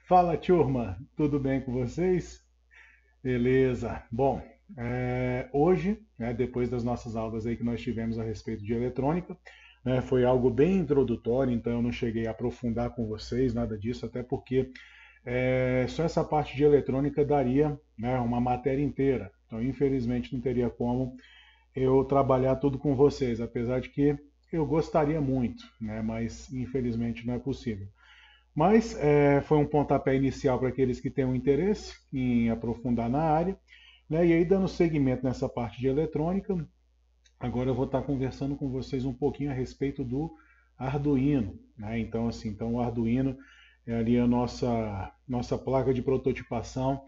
Fala, turma, tudo bem com vocês? Beleza. Bom, hoje, né, depois das nossas aulas aí que nós tivemos a respeito de eletrônica, né, foi algo bem introdutório, então eu não cheguei a aprofundar com vocês nada disso, até porque só essa parte de eletrônica daria, né, uma matéria inteira. Então, infelizmente, não teria como eu trabalhar tudo com vocês, apesar de que eu gostaria muito, né, mas infelizmente não é possível. Mas foi um pontapé inicial para aqueles que têm um interesse em aprofundar na área. Né? E aí, dando seguimento nessa parte de eletrônica, agora eu vou estar conversando com vocês um pouquinho a respeito do Arduino. Né? Então, assim, o Arduino é ali a nossa placa de prototipação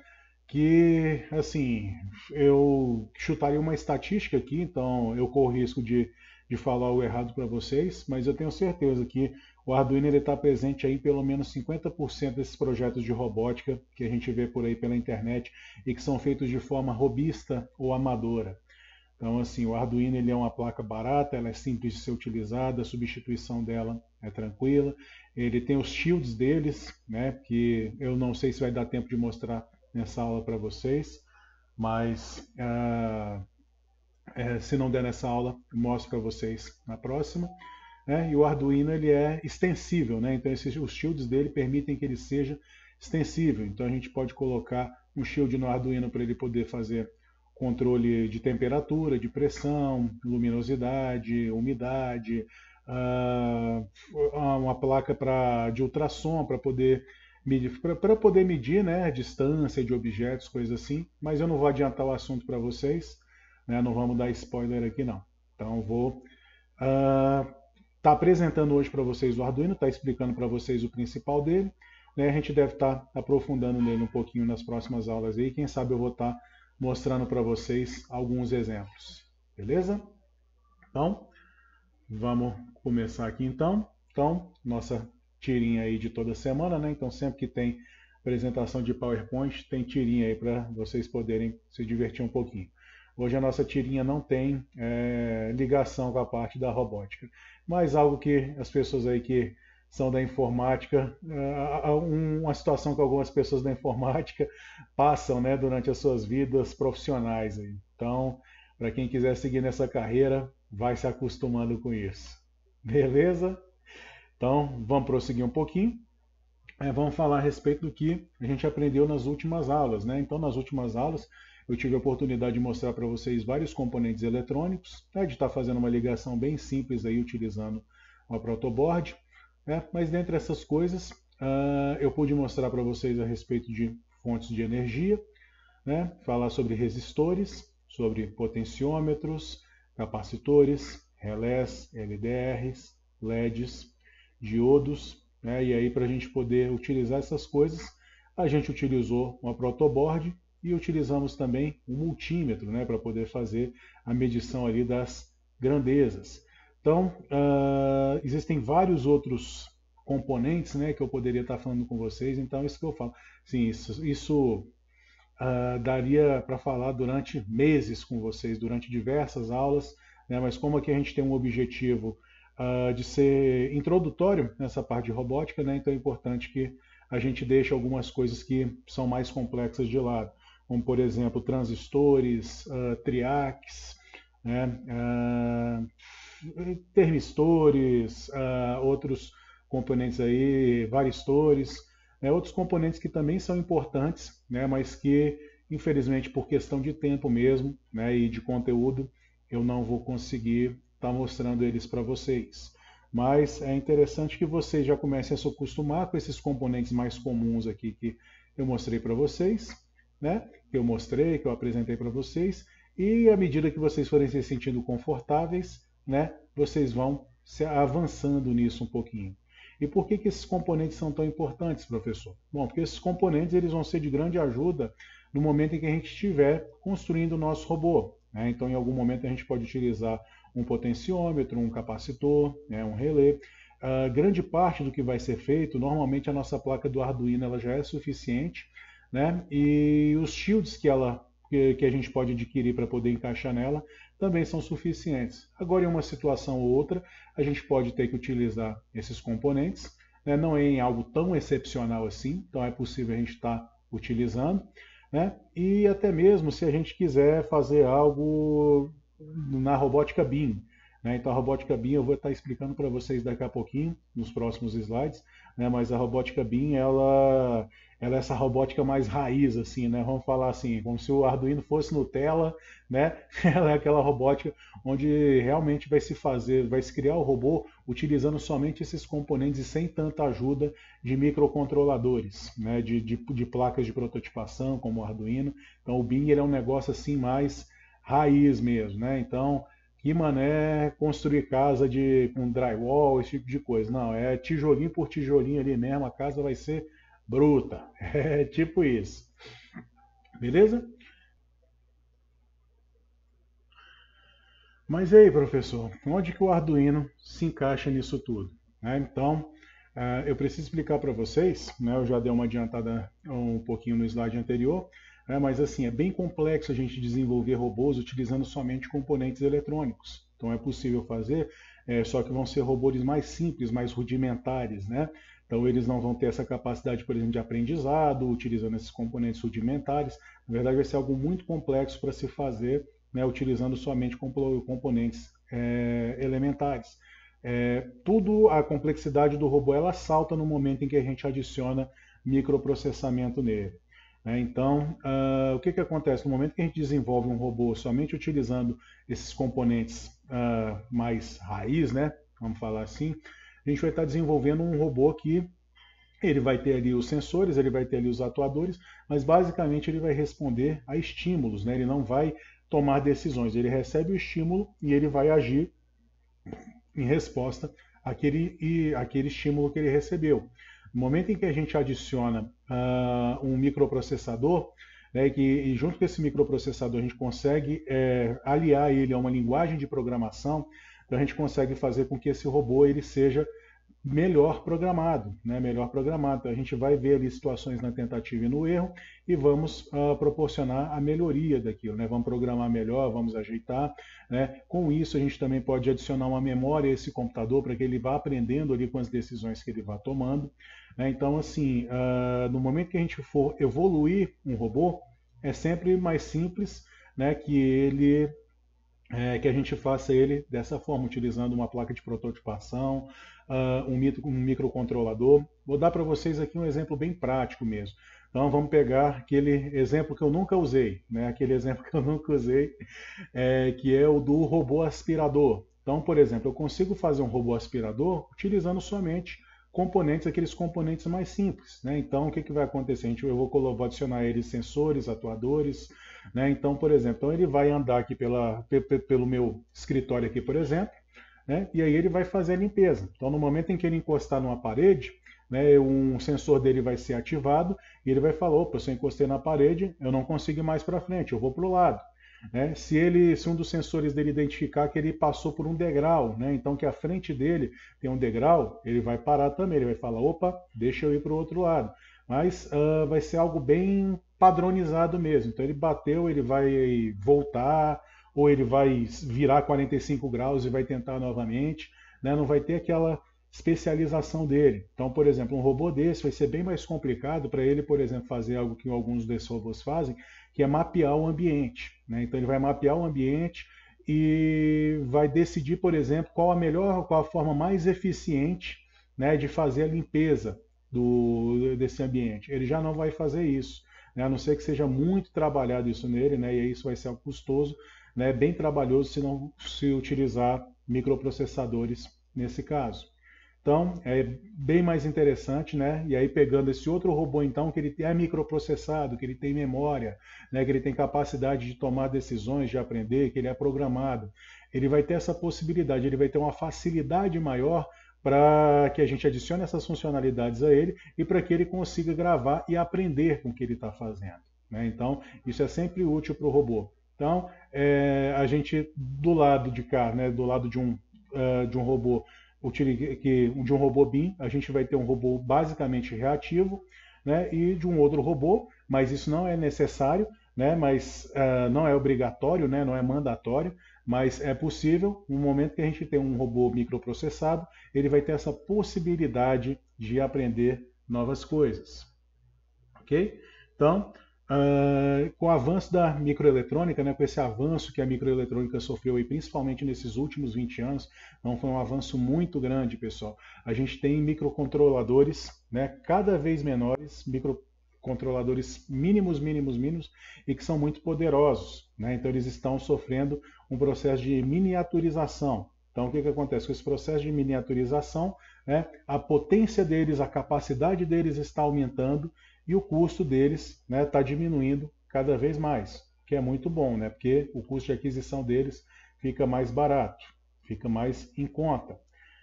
que, assim, eu chutaria uma estatística aqui, então eu corro o risco de falar o errado para vocês, mas eu tenho certeza que o Arduino está presente aí em pelo menos 50% desses projetos de robótica que a gente vê por aí pela internet e que são feitos de forma robista ou amadora. Então, assim, o Arduino ele é uma placa barata, ela é simples de ser utilizada, a substituição dela é tranquila. Ele tem os shields deles, né, que eu não sei se vai dar tempo de mostrar nessa aula para vocês, mas se não der nessa aula, eu mostro para vocês na próxima. Né? E o Arduino ele é extensível, né? Então os shields dele permitem que ele seja extensível. Então a gente pode colocar um shield no Arduino para ele poder fazer controle de temperatura, de pressão, luminosidade, umidade, uma placa de ultrassom para poder medir, né, a distância de objetos, coisas assim. Mas eu não vou adiantar o assunto para vocês, né? Não vamos dar spoiler aqui não. Então eu vou tá apresentando hoje para vocês o Arduino, está explicando para vocês o principal dele. Né? A gente deve estar aprofundando nele um pouquinho nas próximas aulas aí. Quem sabe eu vou estar mostrando para vocês alguns exemplos. Beleza? Então, vamos começar aqui então. Então, nossa tirinha aí de toda semana, né? Então, sempre que tem apresentação de PowerPoint, tem tirinha aí para vocês poderem se divertir um pouquinho. Hoje a nossa tirinha não tem ligação com a parte da robótica, mas algo que as pessoas aí que são da informática, uma situação que algumas pessoas da informática passam, né, durante as suas vidas profissionais. Aí. Então, para quem quiser seguir nessa carreira, vai se acostumando com isso. Beleza? Então, vamos prosseguir um pouquinho. Vamos falar a respeito do que a gente aprendeu nas últimas aulas. Né? Então, nas últimas aulas, eu tive a oportunidade de mostrar para vocês vários componentes eletrônicos, né, de estar fazendo uma ligação bem simples aí utilizando uma protoboard. Né? Mas dentre essas coisas, eu pude mostrar para vocês a respeito de fontes de energia, né? Falar sobre resistores, sobre potenciômetros, capacitores, relés, LDRs, LEDs, diodos. Né? E aí, para a gente poder utilizar essas coisas, a gente utilizou uma protoboard e utilizamos também um multímetro, né, para poder fazer a medição ali das grandezas. Então, existem vários outros componentes, né, que eu poderia estar falando com vocês, então isso que eu falo. Sim, isso daria para falar durante meses com vocês, durante diversas aulas, né, mas como aqui a gente tem um objetivo de ser introdutório nessa parte de robótica, né, então é importante que a gente deixe algumas coisas que são mais complexas de lado como por exemplo transistores, triacs, né, termistores, outros componentes aí, varistores, né, outros componentes que também são importantes, né, mas que infelizmente por questão de tempo mesmo, né, e de conteúdo, eu não vou conseguir estar mostrando eles para vocês. Mas é interessante que vocês já comecem a se acostumar com esses componentes mais comuns aqui que eu mostrei para vocês, né? Que eu mostrei, que eu apresentei para vocês, e à medida que vocês forem se sentindo confortáveis, né, vocês vão se avançando nisso um pouquinho. E por que esses componentes são tão importantes, professor? Bom, porque esses componentes eles vão ser de grande ajuda no momento em que a gente estiver construindo o nosso robô. Né? Então, em algum momento, a gente pode utilizar um potenciômetro, um capacitor, né, um relé. Grande parte do que vai ser feito, normalmente a nossa placa do Arduino ela já é suficiente, né? E os shields que a gente pode adquirir para poder encaixar nela também são suficientes. Agora, em uma situação ou outra, a gente pode ter que utilizar esses componentes, né? Não é em algo tão excepcional assim, então é possível a gente estar utilizando, né? E até mesmo se a gente quiser fazer algo na robótica BIM, né? Então a robótica BIM eu vou estar explicando para vocês daqui a pouquinho, nos próximos slides, né? Mas a robótica BIM, ela é essa robótica mais raiz, assim, né? Vamos falar assim, como se o Arduino fosse Nutella, né? Ela é aquela robótica onde realmente vai se criar o robô utilizando somente esses componentes e sem tanta ajuda de microcontroladores, né? De placas de prototipação, como o Arduino. Então o BIM ele é um negócio assim mais raiz mesmo, né? Então, que mané construir casa com drywall, esse tipo de coisa. Não, é tijolinho por tijolinho ali mesmo, a casa vai ser bruta. É tipo isso. Beleza? Mas e aí, professor, onde que o Arduino se encaixa nisso tudo? Né? Então, eu preciso explicar para vocês, né? Eu já dei uma adiantada um pouquinho no slide anterior, né? Mas assim, é bem complexo a gente desenvolver robôs utilizando somente componentes eletrônicos. Então é possível fazer, só que vão ser robôs mais simples, mais rudimentares, né? Então eles não vão ter essa capacidade, por exemplo, de aprendizado, utilizando esses componentes rudimentares. Na verdade, vai ser algo muito complexo para se fazer, né, utilizando somente componentes elementares. Tudo a complexidade do robô ela salta no momento em que a gente adiciona microprocessamento nele. Então, o que acontece? No momento que a gente desenvolve um robô somente utilizando esses componentes mais raiz, né, vamos falar assim, a gente vai estar desenvolvendo um robô que ele vai ter ali os sensores, ele vai ter ali os atuadores, mas basicamente ele vai responder a estímulos, né? Ele não vai tomar decisões, ele recebe o estímulo e ele vai agir em resposta àquele estímulo que ele recebeu. No momento em que a gente adiciona um microprocessador, né, e junto com esse microprocessador a gente consegue aliar ele a uma linguagem de programação, então a gente consegue fazer com que esse robô ele seja melhor programado, né? Melhor programado. Então a gente vai ver ali situações na tentativa e no erro e vamos proporcionar a melhoria daquilo, né? Vamos programar melhor, vamos ajeitar, né? Com isso a gente também pode adicionar uma memória a esse computador para que ele vá aprendendo ali com as decisões que ele vá tomando, né? Então assim, no momento que a gente for evoluir um robô, é sempre mais simples, né? Que a gente faça ele dessa forma, utilizando uma placa de prototipação, um microcontrolador. Vou dar para vocês aqui um exemplo bem prático mesmo. Então vamos pegar aquele exemplo que eu nunca usei, né? Aquele exemplo que eu nunca usei, que é o do robô aspirador. Então, por exemplo, eu consigo fazer um robô aspirador utilizando somente aqueles componentes mais simples, né? Então, o que vai acontecer? Vou adicionar a ele sensores, atuadores, né? Então, por exemplo, ele vai andar aqui pelo meu escritório aqui, por exemplo, né? E aí ele vai fazer a limpeza. Então, no momento em que ele encostar numa parede, né, um sensor dele vai ser ativado e ele vai falar, opa, se eu encostei na parede, eu não consigo ir mais para frente, eu vou para o lado. Né? Se um dos sensores dele identificar que ele passou por um degrau, né? Então que a frente dele tem um degrau, ele vai parar também, ele vai falar, opa, deixa eu ir para o outro lado. Mas vai ser algo bem padronizado mesmo. Então ele bateu, ele vai voltar, ou ele vai virar 45 graus e vai tentar novamente, né? Não vai ter aquela especialização dele. Então, por exemplo, um robô desse vai ser bem mais complicado para ele, por exemplo, fazer algo que alguns desses robôs fazem, que é mapear o ambiente, né? Então ele vai mapear o ambiente e vai decidir, por exemplo, qual a forma mais eficiente, né, de fazer a limpeza desse ambiente. Ele já não vai fazer isso, né? A não ser que seja muito trabalhado isso nele, né? E aí isso vai ser algo custoso, né? Bem trabalhoso se não se utilizar microprocessadores nesse caso. Então, é bem mais interessante, né? E aí pegando esse outro robô, então, que ele é microprocessado, que ele tem memória, né? Que ele tem capacidade de tomar decisões, de aprender, que ele é programado, ele vai ter essa possibilidade, ele vai ter uma facilidade maior para que a gente adicione essas funcionalidades a ele e para que ele consiga gravar e aprender com o que ele está fazendo, né? Então, isso é sempre útil para o robô. Então, a gente, do lado de cá, né? Do lado de um robô de um robô BIM, a gente vai ter um robô basicamente reativo, né, e de um outro robô, mas isso não é necessário, né, mas não é obrigatório, né, não é mandatório, mas é possível, no momento que a gente tem um robô microprocessado, ele vai ter essa possibilidade de aprender novas coisas. Ok? Então, com o avanço da microeletrônica, né, com esse avanço que a microeletrônica sofreu, e principalmente nesses últimos 20 anos, então foi um avanço muito grande, pessoal. A gente tem microcontroladores, né, cada vez menores, microcontroladores mínimos, e que são muito poderosos, né? Então eles estão sofrendo um processo de miniaturização. Então o que acontece com esse processo de miniaturização? Né, a potência deles, a capacidade deles está aumentando e o custo deles está diminuindo cada vez mais, que é muito bom, né? Porque o custo de aquisição deles fica mais barato, fica mais em conta.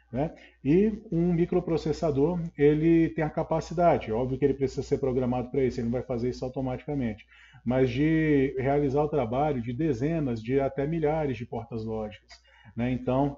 Né? E um microprocessador, ele tem a capacidade, óbvio que ele precisa ser programado para isso, ele não vai fazer isso automaticamente, mas de realizar o trabalho de dezenas, de até milhares de portas lógicas. Né? Então,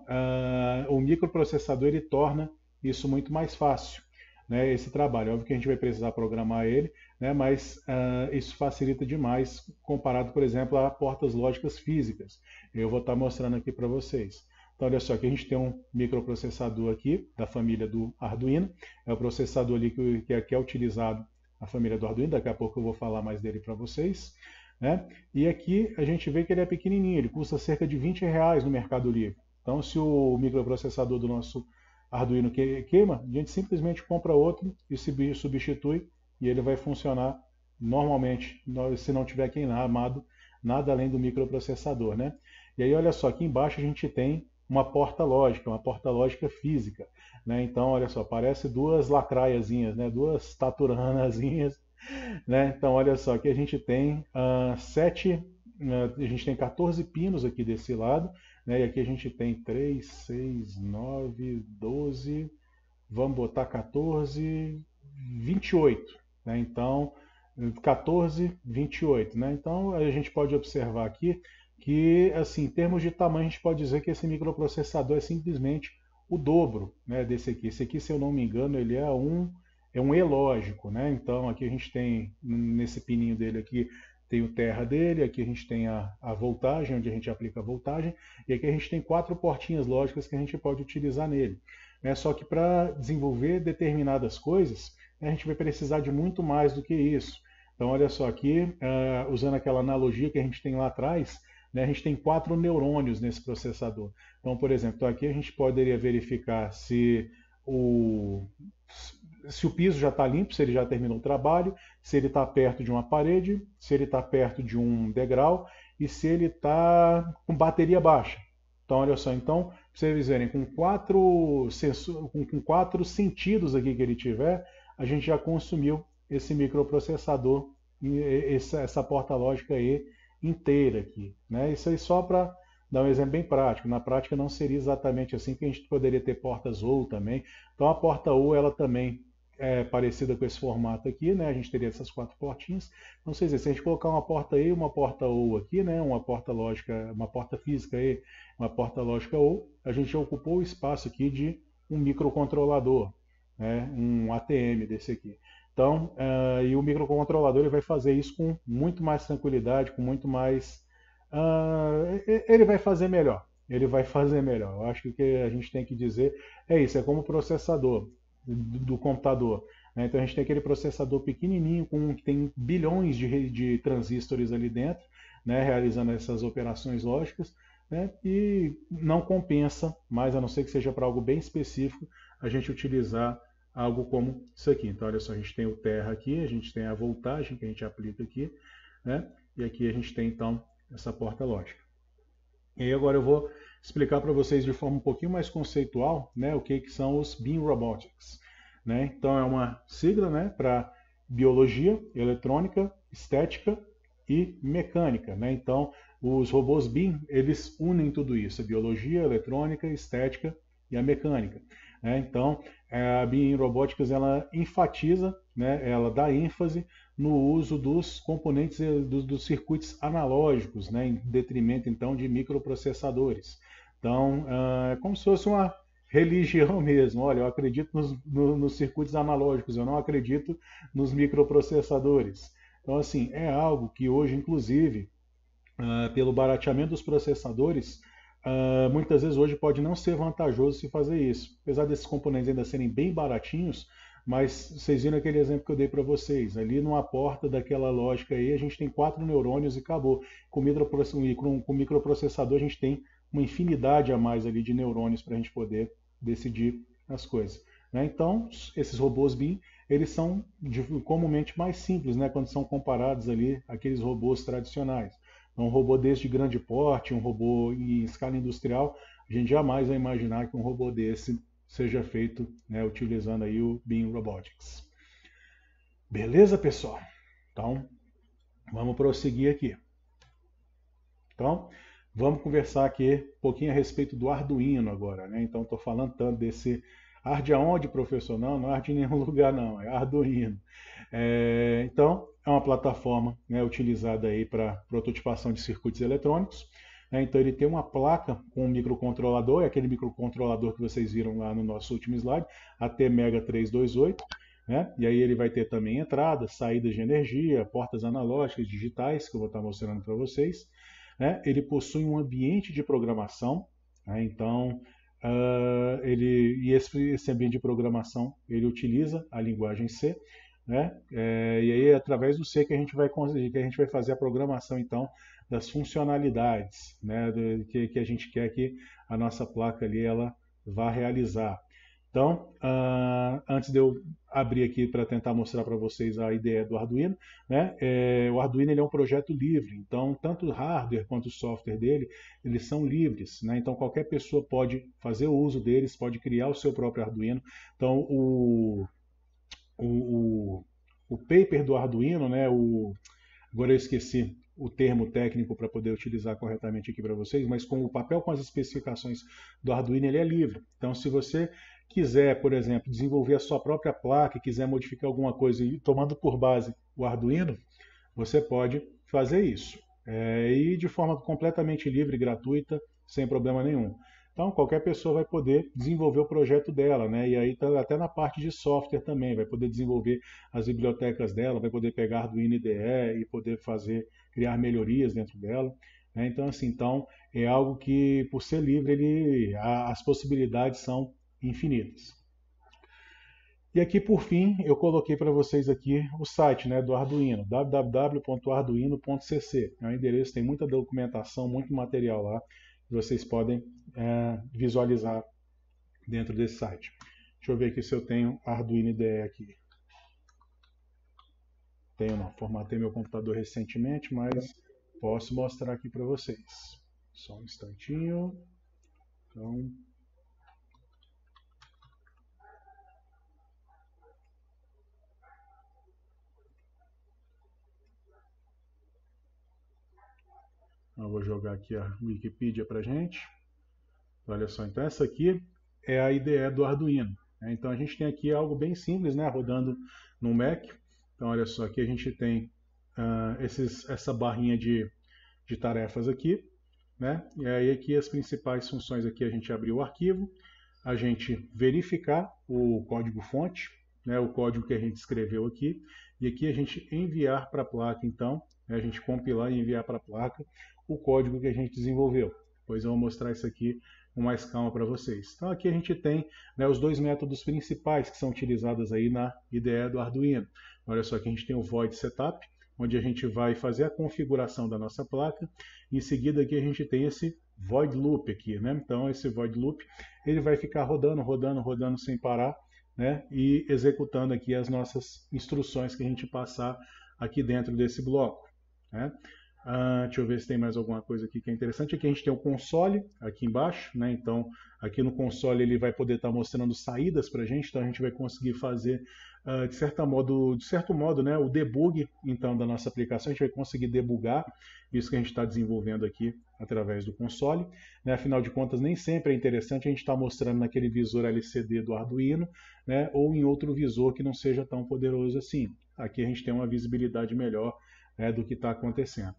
o microprocessador ele torna isso muito mais fácil, né, esse trabalho. Óbvio que a gente vai precisar programar ele, né, mas isso facilita demais comparado, por exemplo, a portas lógicas físicas. Eu vou estar mostrando aqui para vocês. Então, olha só, aqui a gente tem um microprocessador aqui, da família do Arduino. É o processador ali que é utilizado na família do Arduino. Daqui a pouco eu vou falar mais dele para vocês. Né? E aqui a gente vê que ele é pequenininho, ele custa cerca de R$20 no Mercado Livre. Então, se o microprocessador do nosso Arduino queima, a gente simplesmente compra outro e se substitui e ele vai funcionar normalmente, se não tiver queimado nada além do microprocessador, né? E aí olha só, aqui embaixo a gente tem uma porta lógica física, né? Então olha só, parece duas lacraiazinhas, né? Duas taturanazinhas, né? Então olha só, aqui a gente tem a gente tem 14 pinos aqui desse lado, né? E aqui a gente tem 3, 6, 9, 12, vamos botar 14, 28. Né? Então, 14, 28. Né? Então, a gente pode observar aqui que, assim, em termos de tamanho, a gente pode dizer que esse microprocessador é simplesmente o dobro, né, desse aqui. Esse aqui, se eu não me engano, ele é um E lógico. Né? Então, aqui a gente tem, nesse pininho dele aqui, tem o terra dele, aqui a gente tem a voltagem, onde a gente aplica a voltagem, e aqui a gente tem 4 portinhas lógicas que a gente pode utilizar nele. Só que para desenvolver determinadas coisas, a gente vai precisar de muito mais do que isso. Então, olha só, aqui, usando aquela analogia que a gente tem lá atrás, né, a gente tem 4 neurônios nesse processador. Então, por exemplo, aqui a gente poderia verificar se o piso já está limpo, se ele já terminou o trabalho, se ele está perto de uma parede, se ele está perto de um degrau e se ele está com bateria baixa. Então, olha só, então, para vocês verem, com 4 sentidos aqui que ele tiver, a gente já consumiu esse microprocessador, essa porta lógica aí inteira aqui. Né? Isso aí só para dar um exemplo bem prático. Na prática não seria exatamente assim, que a gente poderia ter portas OU também. Então a porta OU ela também é parecida com esse formato aqui, né? A gente teria essas 4 portinhas. Então, se a gente colocar uma porta E e uma porta OU aqui, né? Uma porta lógica, uma porta física E, uma porta lógica OU, a gente já ocupou o espaço aqui de um microcontrolador, né? Um ATM desse aqui. Então, e o microcontrolador ele vai fazer isso com muito mais tranquilidade, com muito mais... ele vai fazer melhor. Ele vai fazer melhor. Eu acho que o que a gente tem que dizer é isso, é como o processador do computador. Né? Então a gente tem aquele processador pequenininho que tem bilhões de transistores ali dentro, né? Realizando essas operações lógicas, né? E não compensa, mais a não ser que seja para algo bem específico, a gente utilizar algo como isso aqui. Então olha só, a gente tem o terra aqui, a gente tem a voltagem que a gente aplica aqui, né? E aqui a gente tem então essa porta lógica. E aí agora eu vou explicar para vocês de forma um pouquinho mais conceitual, né, o que são os BIM Robotics. Né? Então é uma sigla, né, para biologia, eletrônica, estética e mecânica. Né? Então os robôs BIM, eles unem tudo isso, a biologia, a eletrônica, a estética e a mecânica. Né? Então a BIM Robotics ela enfatiza, né, ela dá ênfase no uso dos componentes dos circuitos analógicos, né, em detrimento então de microprocessadores. Então, é como se fosse uma religião mesmo. Olha, eu acredito nos circuitos analógicos, eu não acredito nos microprocessadores. Então, assim, é algo que hoje, inclusive, pelo barateamento dos processadores, muitas vezes hoje pode não ser vantajoso se fazer isso. Apesar desses componentes ainda serem bem baratinhos, mas vocês viram aquele exemplo que eu dei para vocês. Ali numa porta daquela lógica aí, a gente tem 4 neurônios e acabou. Com microprocessador a gente tem uma infinidade a mais ali de neurônios para a gente poder decidir as coisas. Né? Então, esses robôs BIM, eles são comumente mais simples, né, quando são comparados ali àqueles robôs tradicionais. Então, um robô desse de grande porte, um robô em escala industrial, a gente jamais vai imaginar que um robô desse seja feito, né, utilizando aí o BIM Robotics. Beleza, pessoal? Então, vamos prosseguir aqui. Então, vamos conversar aqui um pouquinho a respeito do Arduino agora, né? Então, estou falando tanto desse Arde aonde, professor? Não arde em nenhum lugar não, é Arduino. Então, é uma plataforma, né, utilizada aí para prototipação de circuitos eletrônicos. Né? Então, ele tem uma placa com um microcontrolador, é aquele microcontrolador que vocês viram lá no nosso último slide, ATmega 328. Né? E aí ele vai ter também entradas, saídas de energia, portas analógicas, digitais, que eu vou estar mostrando para vocês. Né? Ele possui um ambiente de programação, né? Então, esse ambiente de programação ele utiliza a linguagem C, né? E aí é através do C que a gente vai conseguir, que a gente vai fazer a programação então das funcionalidades, né, que a gente quer que a nossa placa ali ela vá realizar. Então, antes de eu abrir aqui para tentar mostrar para vocês a ideia do Arduino, né, o Arduino ele é um projeto livre, então tanto o hardware quanto o software dele, eles são livres, né, então qualquer pessoa pode fazer o uso deles, pode criar o seu próprio Arduino. Então, o paper do Arduino, né, agora eu esqueci o termo técnico para poder utilizar corretamente aqui para vocês, mas com o papel com as especificações do Arduino ele é livre. Então, se você quiser, por exemplo, desenvolver a sua própria placa e quiser modificar alguma coisa e tomando por base o Arduino, você pode fazer isso. E de forma completamente livre e gratuita, sem problema nenhum. Então, qualquer pessoa vai poder desenvolver o projeto dela, né? E aí até na parte de software também, vai poder desenvolver as bibliotecas dela, vai poder pegar Arduino IDE e poder criar melhorias dentro dela. Né? Então, assim, é algo que, por ser livre, as possibilidades são infinitas. E aqui, por fim, eu coloquei para vocês aqui o site, né, do Arduino, www.arduino.cc. É um endereço, tem muita documentação, muito material lá, que vocês podem visualizar dentro desse site. Deixa eu ver aqui se eu tenho Arduino IDE aqui. Tenho não, formatei meu computador recentemente, mas posso mostrar aqui para vocês. Só um instantinho. Então, eu vou jogar aqui a Wikipedia para gente. Olha só, então essa aqui é a IDE do Arduino. Né? Então a gente tem aqui algo bem simples, né, rodando no Mac. Então olha só, aqui a gente tem essa barrinha de tarefas aqui. Né? E aí aqui as principais funções aqui, a gente abrir o arquivo, a gente verificar o código-fonte, né, o código que a gente escreveu aqui, e aqui a gente enviar para a placa, então, né, a gente compilar e enviar para a placa o código que a gente desenvolveu. Depois eu vou mostrar isso aqui com mais calma para vocês. Então aqui a gente tem, né, os dois métodos principais que são utilizados aí na IDE do Arduino. Olha só, aqui a gente tem o void setup, onde a gente vai fazer a configuração da nossa placa. Em seguida aqui a gente tem esse void loop aqui, né? Então esse void loop ele vai ficar rodando sem parar, né? E executando aqui as nossas instruções que a gente passar aqui dentro desse bloco, né? Deixa eu ver se tem mais alguma coisa aqui que é interessante. Aqui a gente tem o console aqui embaixo, né? Então aqui no console ele vai poder estar mostrando saídas para a gente, então a gente vai conseguir fazer de certo modo, né, o debug então da nossa aplicação. A gente vai conseguir debugar isso que a gente está desenvolvendo aqui através do console. Né? Afinal de contas, nem sempre é interessante a gente estar mostrando naquele visor LCD do Arduino, né, ou em outro visor que não seja tão poderoso assim. Aqui a gente tem uma visibilidade melhor, né, do que está acontecendo.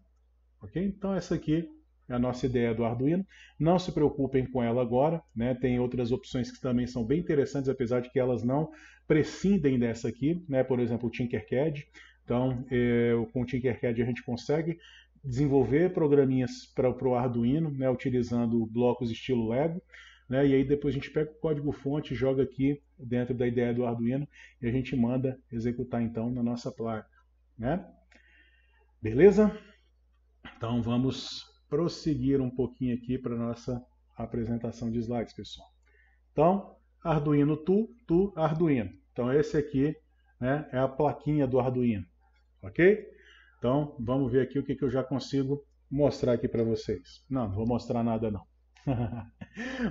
Okay? Então essa aqui é a nossa ideia do Arduino. Não se preocupem com ela agora, né? Tem outras opções que também são bem interessantes, apesar de que elas não prescindem dessa aqui, né? Por exemplo, o Tinkercad. Então, com o Tinkercad a gente consegue desenvolver programinhas para o Arduino, né, utilizando blocos estilo Lego, né, e aí depois a gente pega o código-fonte, joga aqui dentro da ideia do Arduino e a gente manda executar então na nossa placa, né? Beleza? Então vamos prosseguir um pouquinho aqui para a nossa apresentação de slides, pessoal. Então, Arduino to Arduino. Então esse aqui, né, é a plaquinha do Arduino, ok? Então vamos ver aqui o que eu já consigo mostrar aqui para vocês. Não vou mostrar nada não.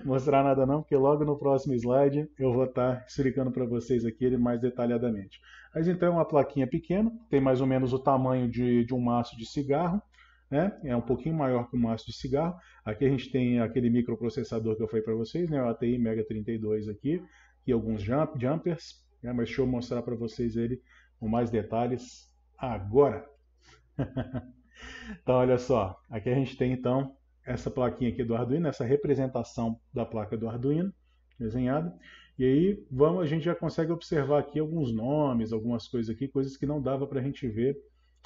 Mostrar nada não, porque logo no próximo slide eu vou estar explicando para vocês aqui ele mais detalhadamente. Mas então é uma plaquinha pequena, tem mais ou menos o tamanho de um maço de cigarro, né? É um pouquinho maior que um maço de cigarro. Aqui a gente tem aquele microprocessador que eu falei para vocês, né? O ATI Mega 32 aqui, e alguns jumpers, né? Mas deixa eu mostrar para vocês ele com mais detalhes agora. Então olha só, aqui a gente tem então essa plaquinha aqui do Arduino, essa representação da placa do Arduino desenhada. E aí a gente já consegue observar aqui alguns nomes, algumas coisas aqui, coisas que não dava para a gente ver,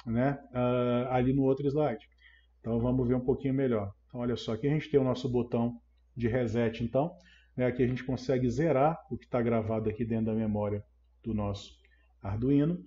né, ali no outro slide. Então vamos ver um pouquinho melhor. Então olha só, aqui a gente tem o nosso botão de reset então, né, aqui a gente consegue zerar o que está gravado aqui dentro da memória do nosso Arduino.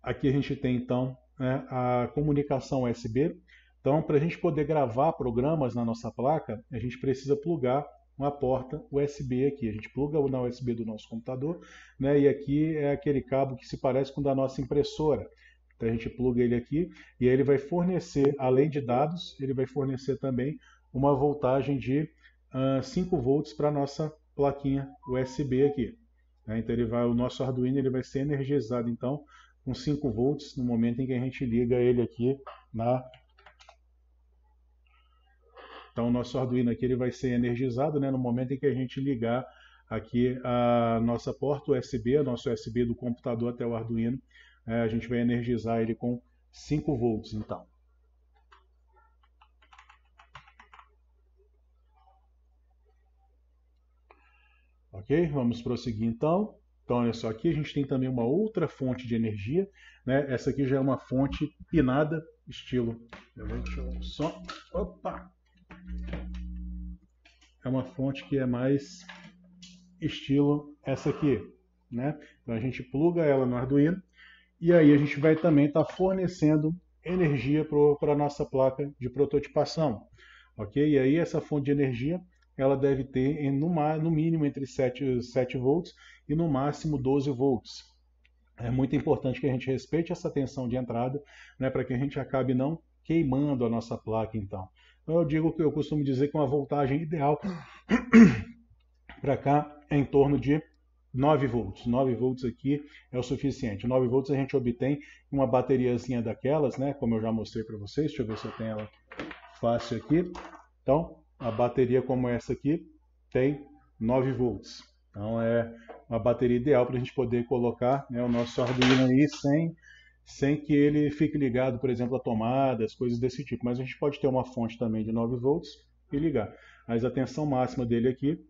Aqui a gente tem então, né, a comunicação USB. Então, para a gente poder gravar programas na nossa placa, a gente precisa plugar uma porta USB aqui. A gente pluga na USB do nosso computador, né, e aqui é aquele cabo que se parece com o da nossa impressora. Então a gente pluga ele aqui e aí ele vai fornecer, além de dados, ele vai fornecer também uma voltagem de 5 volts para a nossa plaquinha USB aqui. Né? Então o nosso Arduino ele vai ser energizado então com 5 volts no momento em que a gente liga ele aqui na... Então o nosso Arduino aqui ele vai ser energizado, né, no momento em que a gente ligar aqui a nossa porta USB, a nosso USB do computador até o Arduino, a gente vai energizar ele com 5 volts então. Ok? Vamos prosseguir então. Então olha só, aqui a gente tem também uma outra fonte de energia, né? Essa aqui já é uma fonte pinada, estilo... Deixa eu só... Opa! É uma fonte que é mais estilo essa aqui, né? Então a gente pluga ela no Arduino e aí a gente vai também estar fornecendo energia para a nossa placa de prototipação, ok? E aí essa fonte de energia ela deve ter no mínimo entre 7 volts e no máximo 12 volts. É muito importante que a gente respeite essa tensão de entrada, né, para que a gente acabe não queimando a nossa placa então. Então eu costumo dizer que uma voltagem ideal para cá é em torno de 9 volts. 9 volts aqui é o suficiente. 9 volts a gente obtém uma bateriazinha daquelas, né, como eu já mostrei para vocês. Deixa eu ver se eu tenho ela fácil aqui. Então, a bateria como essa aqui tem 9 volts. Então é uma bateria ideal para a gente poder colocar, né, o nosso Arduino aí sem que ele fique ligado, por exemplo, a tomadas, coisas desse tipo. Mas a gente pode ter uma fonte também de 9 volts e ligar. Mas a tensão máxima dele aqui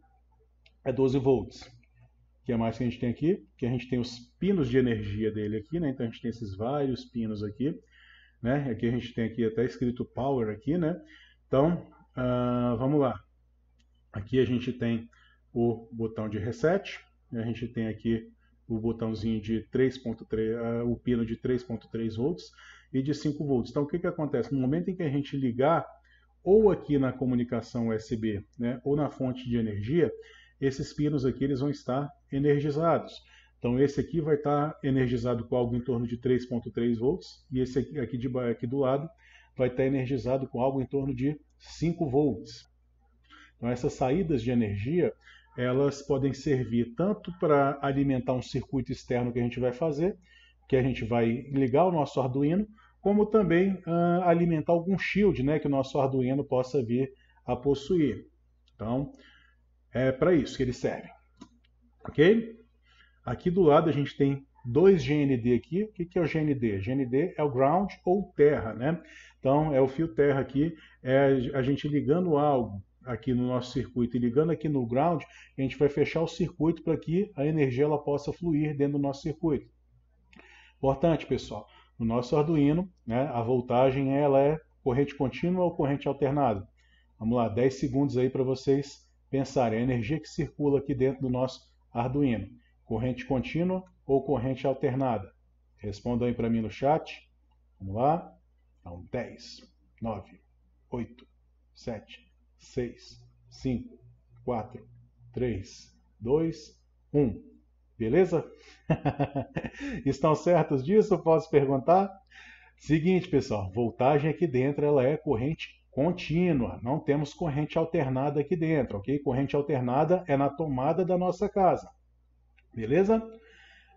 é 12 volts. O que mais que a gente tem aqui? Que a gente tem os pinos de energia dele aqui, né? Então a gente tem esses vários pinos aqui, né? Aqui a gente tem aqui até escrito Power aqui, né? Então, vamos lá. Aqui a gente tem o botão de reset, a gente tem aqui o botãozinho de 3.3, o pino de 3.3 volts e de 5 volts. Então o que acontece? No momento em que a gente ligar, ou aqui na comunicação USB, né, ou na fonte de energia, esses pinos aqui eles vão estar energizados. Então esse aqui vai estar energizado com algo em torno de 3.3 volts e esse aqui do lado vai estar energizado com algo em torno de 5 volts. Então essas saídas de energia elas podem servir tanto para alimentar um circuito externo que a gente vai fazer, que a gente vai ligar o nosso Arduino, como também alimentar algum shield, né, que o nosso Arduino possa vir a possuir. Então, é para isso que eles servem. Ok? Aqui do lado a gente tem dois GND aqui. O que é o GND? GND é o ground ou terra, né? Então, é o fio terra aqui, é a gente ligando algo aqui no nosso circuito e ligando aqui no ground, a gente vai fechar o circuito para que a energia ela possa fluir dentro do nosso circuito. Importante, pessoal, no nosso Arduino, né, a voltagem ela é corrente contínua ou corrente alternada? Vamos lá, 10 segundos aí para vocês pensarem. A energia que circula aqui dentro do nosso Arduino, corrente contínua ou corrente alternada? Respondam aí para mim no chat. Vamos lá. Então, 10, 9, 8, 7, 6, 5, 4, 3, 2, 1. Beleza? Estão certos disso? Posso perguntar? Seguinte, pessoal, voltagem aqui dentro ela é corrente contínua, não temos corrente alternada aqui dentro, ok? Corrente alternada é na tomada da nossa casa, beleza?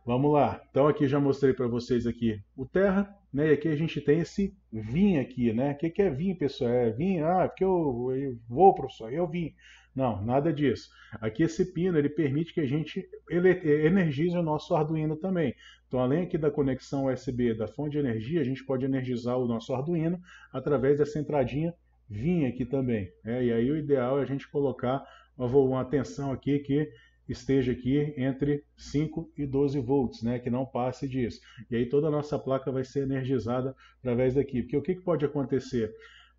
Vamos lá, então aqui já mostrei para vocês aqui o terra, né? E aqui a gente tem esse VIN aqui, né? O que é VIN, pessoal? É VIN? Ah, porque eu vou, professor, eu vim. Não, nada disso. Aqui esse pino, ele permite que a gente energize o nosso Arduino também. Então, além aqui da conexão USB da fonte de energia, a gente pode energizar o nosso Arduino através dessa entradinha VIN aqui também. E aí o ideal é a gente colocar uma tensão aqui que esteja aqui entre 5 e 12 volts, né, que não passe disso. E aí toda a nossa placa vai ser energizada através daqui. Porque o que pode acontecer?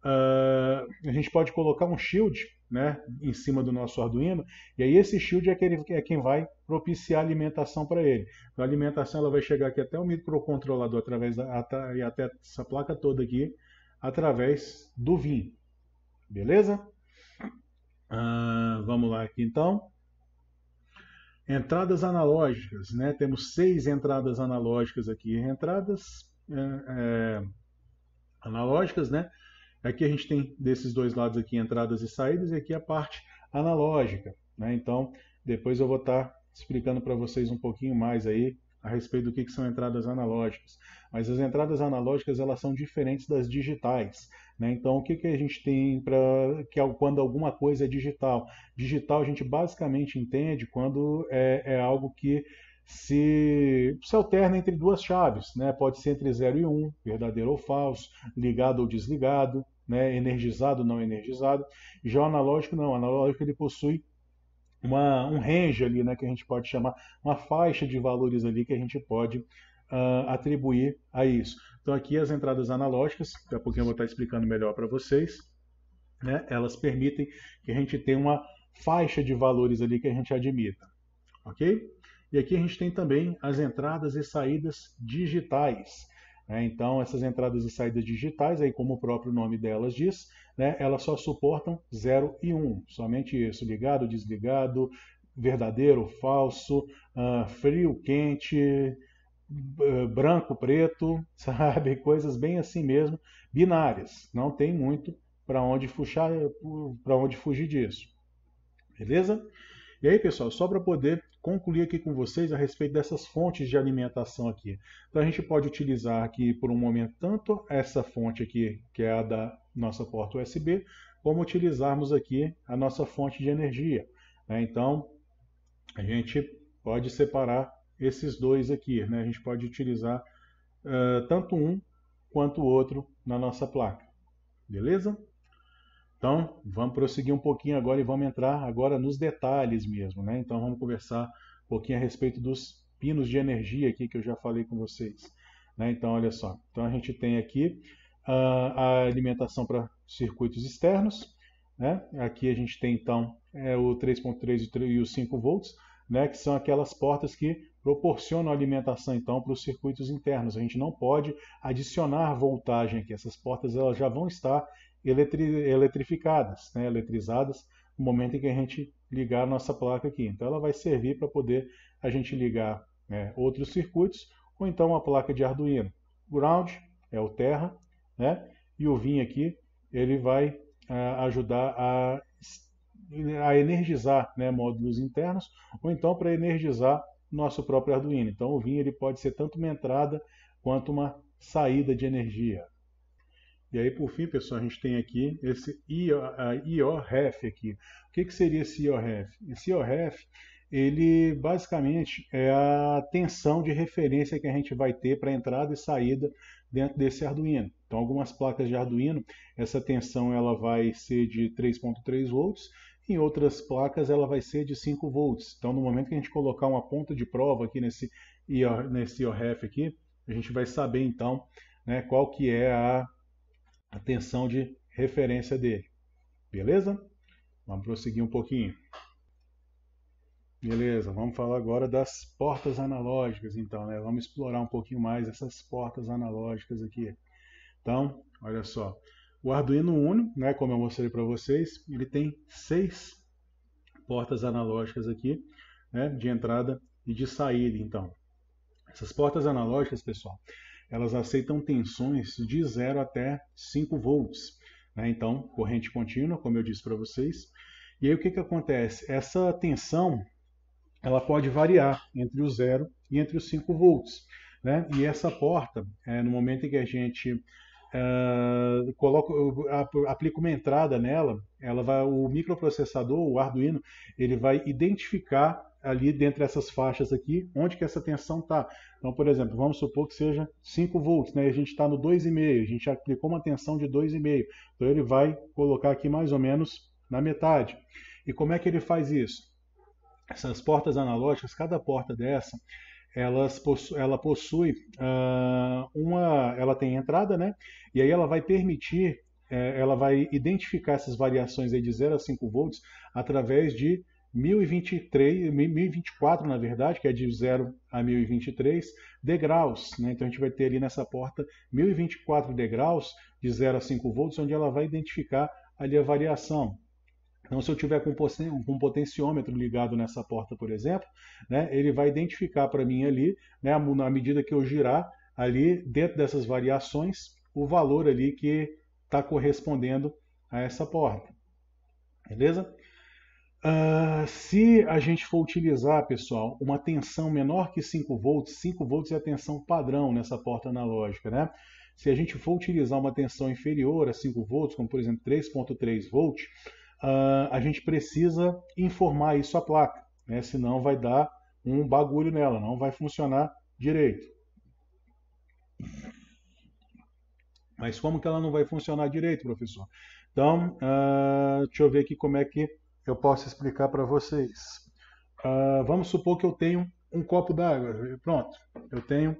A gente pode colocar um shield, né, em cima do nosso Arduino, e aí esse shield é quem vai propiciar a alimentação para ele. Então, a alimentação ela vai chegar aqui até o microcontrolador, e até essa placa toda aqui, através do VIN. Beleza? Vamos lá aqui então. Entradas analógicas, né? Temos 6 entradas analógicas aqui. Entradas analógicas, né? Aqui a gente tem desses dois lados aqui entradas e saídas, e aqui a parte analógica, né? Então, depois eu vou estar explicando para vocês um pouquinho mais aí a respeito do que são entradas analógicas. Mas as entradas analógicas elas são diferentes das digitais, né? Então, o que a gente tem quando alguma coisa é digital? Digital a gente basicamente entende quando é algo que se alterna entre duas chaves, né? Pode ser entre 0 e 1, verdadeiro ou falso, ligado ou desligado, né? Energizado ou não energizado. Já o analógico não, o analógico ele possui um range ali, né, que a gente pode chamar, uma faixa de valores ali que a gente pode atribuir a isso. Então aqui as entradas analógicas, daqui a pouquinho eu vou estar explicando melhor para vocês, né, elas permitem que a gente tenha uma faixa de valores ali que a gente admita, ok? E aqui a gente tem também as entradas e saídas digitais. Então, essas entradas e saídas digitais, aí como o próprio nome delas diz, né, elas só suportam 0 e 1, somente isso, ligado, desligado, verdadeiro, falso, frio, quente, branco, preto, sabe? Coisas bem assim mesmo, binárias. Não tem muito para onde fugir disso. Beleza? E aí, pessoal, só para poder concluir aqui com vocês a respeito dessas fontes de alimentação aqui. Então a gente pode utilizar aqui por um momento tanto essa fonte aqui, que é a da nossa porta USB, como utilizarmos aqui a nossa fonte de energia. Então a gente pode separar esses dois aqui, né? A gente pode utilizar tanto um quanto o outro na nossa placa. Beleza? Então, vamos prosseguir um pouquinho agora e vamos entrar agora nos detalhes mesmo, né? Então, vamos conversar um pouquinho a respeito dos pinos de energia aqui que eu já falei com vocês, né? Então, olha só. Então, a gente tem aqui a alimentação para circuitos externos, né? Aqui a gente tem, então, o 3.3 e os 5 volts, né? Que são aquelas portas que proporcionam alimentação, então, para os circuitos internos. A gente não pode adicionar voltagem aqui. Essas portas elas já vão estar eletrificadas, né, eletrizadas no momento em que a gente ligar a nossa placa aqui. Então ela vai servir para poder a gente ligar outros circuitos ou então uma placa de Arduino. Ground é o terra, né, e o VIN aqui ele vai ajudar a energizar, né, módulos internos ou então para energizar nosso próprio Arduino. Então o VIN ele pode ser tanto uma entrada quanto uma saída de energia. E aí, por fim, pessoal, a gente tem aqui esse IOREF aqui. O que seria esse IOREF? Esse IOREF, ele basicamente é a tensão de referência que a gente vai ter para entrada e saída dentro desse Arduino. Então, algumas placas de Arduino, essa tensão ela vai ser de 3.3 volts, em outras placas ela vai ser de 5 volts. Então, no momento que a gente colocar uma ponta de prova aqui nesse IOREF aqui, a gente vai saber então, né, qual que é a tensão de referência dele. Beleza? Vamos prosseguir um pouquinho. Beleza, vamos falar agora das portas analógicas, então, né? Vamos explorar um pouquinho mais essas portas analógicas aqui. Então, olha só, o Arduino Uno, né, como eu mostrei para vocês, ele tem 6 portas analógicas aqui, né, de entrada e de saída, então. Essas portas analógicas, pessoal, elas aceitam tensões de 0 até 5 volts, né? Então, corrente contínua, como eu disse para vocês. E aí o que acontece? Essa tensão ela pode variar entre o 0 e entre os 5 volts, né? E essa porta, no momento em que a gente aplica uma entrada nela, o microprocessador, o Arduino, ele vai identificar ali dentro dessas faixas aqui, onde que essa tensão está. Então, por exemplo, vamos supor que seja 5 volts, né? A gente está no 2,5, a gente aplicou uma tensão de 2,5, então ele vai colocar aqui mais ou menos na metade. E como é que ele faz isso? Essas portas analógicas, cada porta dessa, ela possui ela tem entrada, né? E aí ela vai permitir, ela vai identificar essas variações aí de 0 a 5 volts através de 1024, na verdade, que é de 0 a 1023 degraus, né? Então a gente vai ter ali nessa porta 1024 degraus de 0 a 5 volts, onde ela vai identificar ali a variação. Então, se eu tiver com um potenciômetro ligado nessa porta, por exemplo, né, ele vai identificar para mim ali, né, à medida que eu girar ali dentro dessas variações, o valor ali que está correspondendo a essa porta. Beleza? Se a gente for utilizar, pessoal, uma tensão menor que 5 volts, 5 volts é a tensão padrão nessa porta analógica, né? Se a gente for utilizar uma tensão inferior a 5 volts, como por exemplo 3.3 volts, a gente precisa informar isso à placa, né? Senão vai dar um bagulho nela, não vai funcionar direito. Mas como que ela não vai funcionar direito, professor? Então, deixa eu ver aqui como é que eu posso explicar para vocês. Vamos supor que eu tenho um copo d'água. Pronto, eu tenho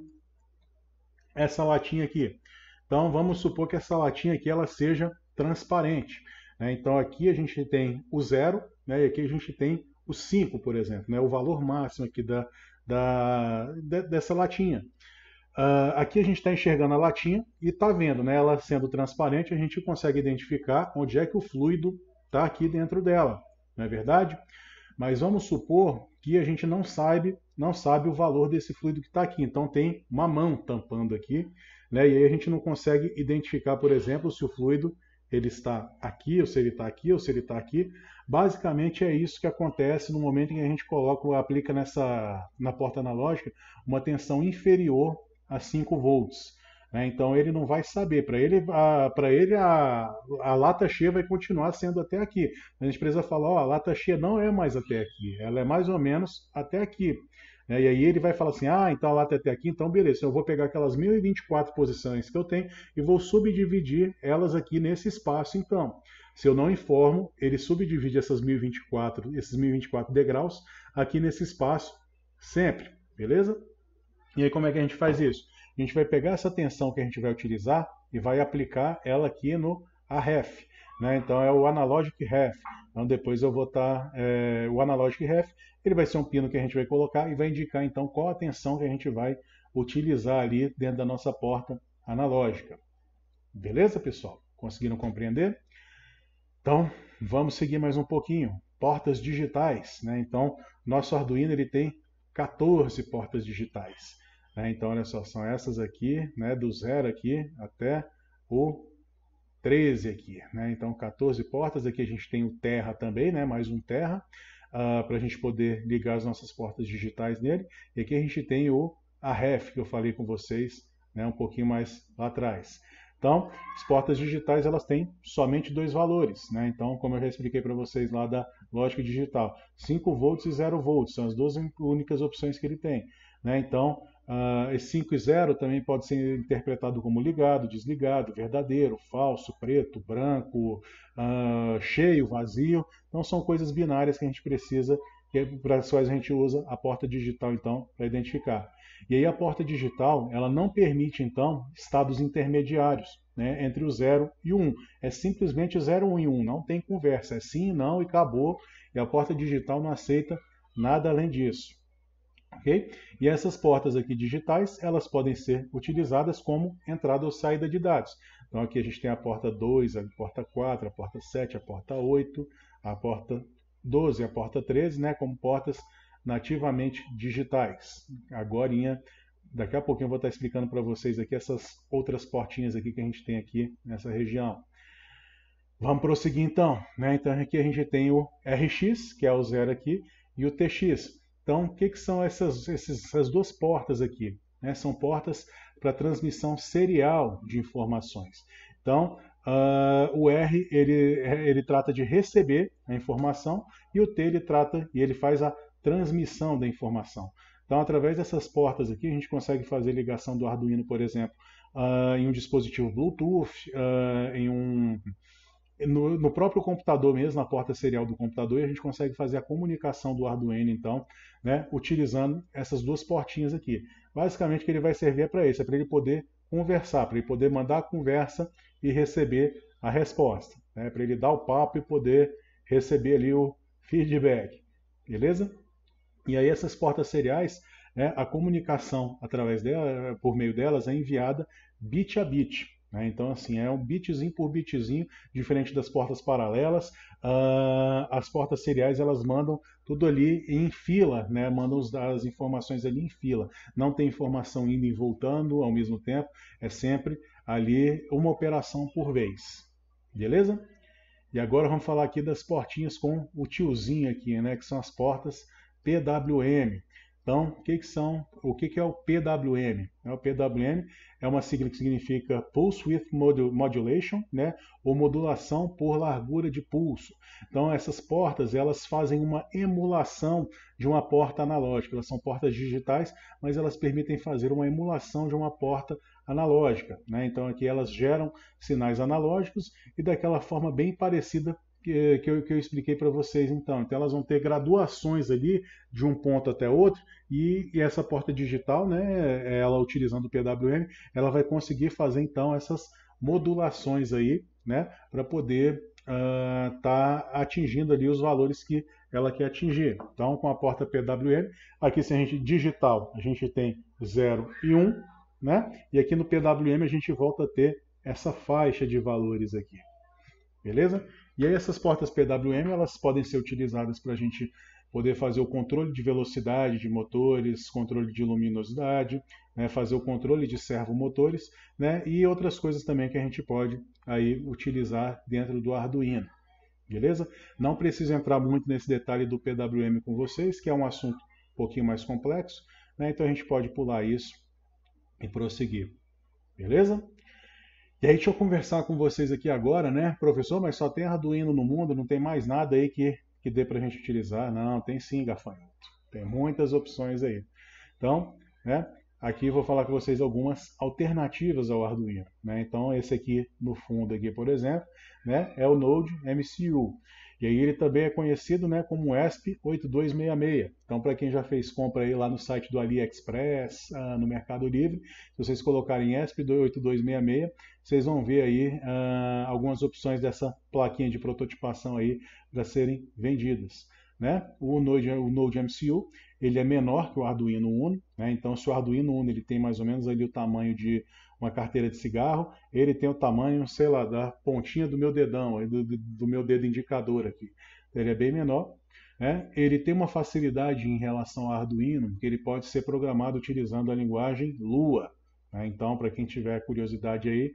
essa latinha aqui. Então, vamos supor que essa latinha aqui ela seja transparente. Então aqui a gente tem o 0, né, e aqui a gente tem o 5, por exemplo, né, o valor máximo aqui dessa latinha. Aqui a gente está enxergando a latinha e está vendo, né, ela sendo transparente, a gente consegue identificar onde é que o fluido está aqui dentro dela, não é verdade? Mas vamos supor que a gente não sabe o valor desse fluido que está aqui, então tem uma mão tampando aqui, né, e aí a gente não consegue identificar, por exemplo, se o fluido ele está aqui, ou se ele está aqui, ou se ele está aqui. Basicamente é isso que acontece no momento em que a gente aplica na porta analógica uma tensão inferior a 5 volts. Então ele não vai saber. Para ele, a lata cheia vai continuar sendo até aqui. A gente precisa falar, a lata cheia não é mais até aqui, ela é mais ou menos até aqui. E aí ele vai falar assim, então a lata é até aqui, então beleza, eu vou pegar aquelas 1024 posições que eu tenho e vou subdividir elas aqui nesse espaço, então. Se eu não informo, ele subdivide esses 1024 degraus aqui nesse espaço sempre, beleza? E aí como é que a gente faz isso? A gente vai pegar essa tensão que a gente vai utilizar e vai aplicar ela aqui no AREF. Né? Então é o Analogic Ref. Então depois eu vou estar... o Analogic Ref, ele vai ser um pino que a gente vai colocar e vai indicar então qual a tensão que a gente vai utilizar ali dentro da nossa porta analógica. Beleza, pessoal? Conseguiram compreender? Então, vamos seguir mais um pouquinho. Portas digitais. Né? Então, nosso Arduino ele tem 14 portas digitais. Né? Então, olha só, são essas aqui, né? Do 0 aqui até o 13 aqui. Né? Então, 14 portas. Aqui a gente tem o Terra também, né? Mais um Terra, para a gente poder ligar as nossas portas digitais nele. E aqui a gente tem o AREF, que eu falei com vocês, né? Um pouquinho mais lá atrás. Então, as portas digitais elas têm somente 2 valores. Né? Então, como eu já expliquei para vocês lá da lógica digital, 5 volts e 0 volts são as 2 únicas opções que ele tem. Né? Então, esse 5 e 0 também pode ser interpretado como ligado, desligado, verdadeiro, falso, preto, branco, cheio, vazio. Então, são coisas binárias que a gente precisa para as quais a gente usa a porta digital, então, para identificar. E aí a porta digital, ela não permite, então, estados intermediários, né, entre o 0 e o 1. É simplesmente 0, 1 e 1, não tem conversa, é sim, não e acabou. E a porta digital não aceita nada além disso. Okay? E essas portas aqui digitais, elas podem ser utilizadas como entrada ou saída de dados. Então aqui a gente tem a porta 2, a porta 4, a porta 7, a porta 8, a porta 12 e a porta 13, né, como portas nativamente digitais. Agorinha, daqui a pouquinho eu vou estar explicando para vocês aqui essas outras portinhas aqui que a gente tem aqui nessa região. Vamos prosseguir então, né? Então aqui a gente tem o RX, que é o 0 aqui, e o TX. Então, o que são essas duas portas aqui? Né? São portas para transmissão serial de informações. Então, o R ele trata de receber a informação e o T ele faz a transmissão da informação. Então, através dessas portas aqui, a gente consegue fazer ligação do Arduino, por exemplo, em um dispositivo Bluetooth, no próprio computador mesmo, na porta serial do computador, e a gente consegue fazer a comunicação do Arduino, então, né, utilizando essas duas portinhas aqui. Basicamente, o que ele vai servir é para isso, é para ele poder conversar, para ele poder mandar a conversa e receber a resposta, né, para ele dar o papo e poder receber ali o feedback, beleza? E aí essas portas seriais, né, a comunicação através dela, por meio delas, é enviada bit a bit. Então, assim, é um bitzinho por bitzinho, diferente das portas paralelas. As portas seriais, elas mandam tudo ali em fila, né? Mandam as informações ali em fila. Não tem informação indo e voltando ao mesmo tempo, é sempre ali uma operação por vez. Beleza? E agora vamos falar aqui das portinhas com o tiozinho aqui, né? Que são as portas PWM. Então, o que é o PWM? O PWM é uma sigla que significa Pulse Width Modulation, né? Ou modulação por largura de pulso. Então, essas portas, elas fazem uma emulação de uma porta analógica. Elas são portas digitais, mas elas permitem fazer uma emulação de uma porta analógica, né? Então, aqui elas geram sinais analógicos e daquela forma bem parecida que eu expliquei para vocês então. Então elas vão ter graduações ali de um ponto até outro e essa porta digital, né, ela utilizando o PWM, ela vai conseguir fazer então essas modulações aí, né, para poder tá atingindo ali os valores que ela quer atingir. Então com a porta PWM, aqui se a gente digital, a gente tem 0 e 1, né, e aqui no PWM a gente volta a ter essa faixa de valores aqui. Beleza? E aí essas portas PWM, elas podem ser utilizadas para a gente poder fazer o controle de velocidade de motores, controle de luminosidade, né, fazer o controle de servomotores, né, e outras coisas também que a gente pode aí utilizar dentro do Arduino. Beleza? Não preciso entrar muito nesse detalhe do PWM com vocês, que é um assunto um pouquinho mais complexo, né, então a gente pode pular isso e prosseguir. Beleza? E aí deixa eu conversar com vocês aqui agora, né? Professor, mas só tem Arduino no mundo, não tem mais nada aí que dê para a gente utilizar? Não, tem sim, gafanhoto. Tem muitas opções aí. Então, né, aqui eu vou falar com vocês algumas alternativas ao Arduino, né? Então, esse aqui no fundo, aqui, por exemplo, né, é o Node MCU. E aí ele também é conhecido, né, como ESP8266. Então, para quem já fez compra aí lá no site do AliExpress, no Mercado Livre, se vocês colocarem ESP8266, vocês vão ver aí algumas opções dessa plaquinha de prototipação aí para serem vendidas. Né? O Node MCU ele é menor que o Arduino Uno, né? Então se o Arduino Uno ele tem mais ou menos ali o tamanho de uma carteira de cigarro, ele tem o tamanho, sei lá, da pontinha do meu dedão, do meu dedo indicador aqui. Ele é bem menor, né? Ele tem uma facilidade em relação ao Arduino, que ele pode ser programado utilizando a linguagem Lua, né? Então para quem tiver curiosidade aí,